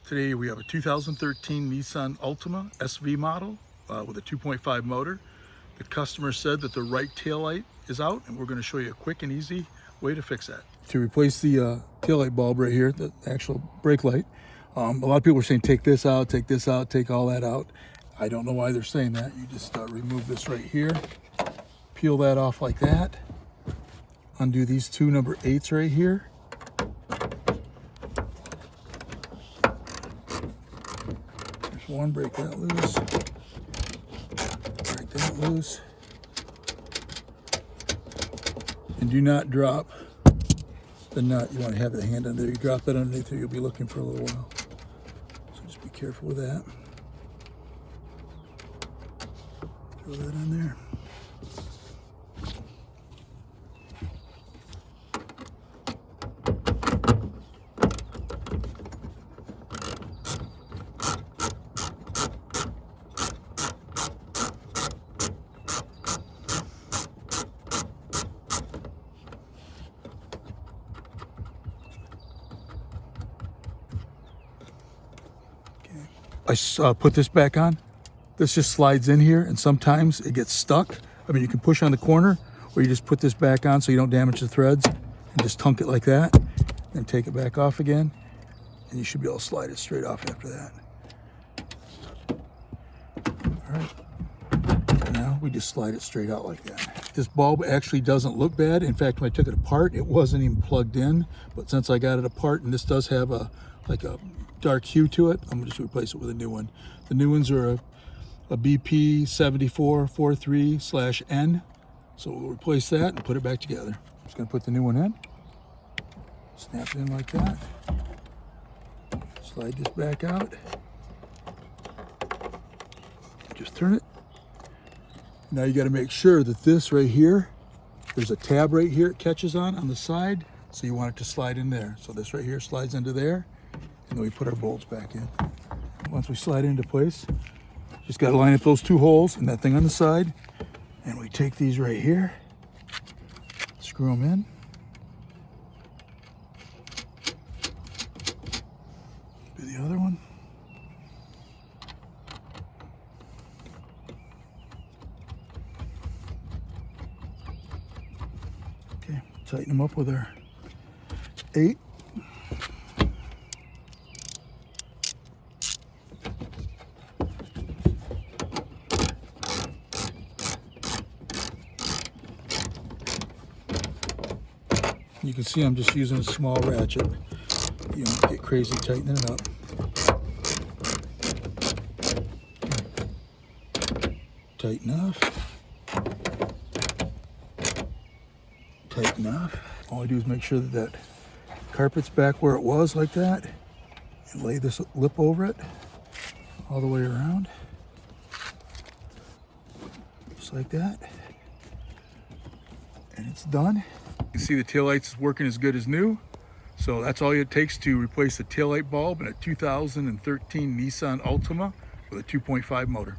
Today we have a 2013 Nissan Altima SV model with a 2.5 motor. The customer said that the right taillight is out, and we're going to show you a quick and easy way to fix that. To replace the taillight bulb right here, the actual brake light, a lot of people are saying take this out, take all that out. I don't know why they're saying that. You just remove this right here, peel that off like that, undo these two number 8s right here. There's one, break that loose, break that loose, and do not drop the nut. You want to have the hand under there. You drop that underneath there, you'll be looking for a little while. So just be careful with that. Throw that on there. I put this back on. This just slides in here, and sometimes it gets stuck. I mean, you can push on the corner, or you just put this back on so you don't damage the threads, and just tunk it like that, then take it back off again, and you should be able to slide it straight off after that. All right, now we just slide it straight out like that. This bulb actually doesn't look bad. In fact, when I took it apart, it wasn't even plugged in, but since I got it apart, and this does have a dark hue to it, I'm going to just replace it with a new one. The new ones are a BP 7443/N, so we'll replace that and put it back together. I'm just going to put the new one in, snap it in like that, slide this back out, just turn it. Now you got to make sure that this right here, there's a tab right here it catches on the side, so you want it to slide in there. So this right here slides into there, and then we put our bolts back in. Once we slide into place, just got to line up those two holes and that thing on the side, and we take these right here, screw them in, do the other one, okay, tighten them up with our 8. You can see I'm just using a small ratchet. You don't get crazy tightening it up. Tighten off. Tighten off. All I do is make sure that that carpet's back where it was like that, and lay this lip over it all the way around. Just like that. And it's done. You can see the taillights is working as good as new. So that's all it takes to replace the taillight bulb in a 2013 Nissan Altima with a 2.5 motor.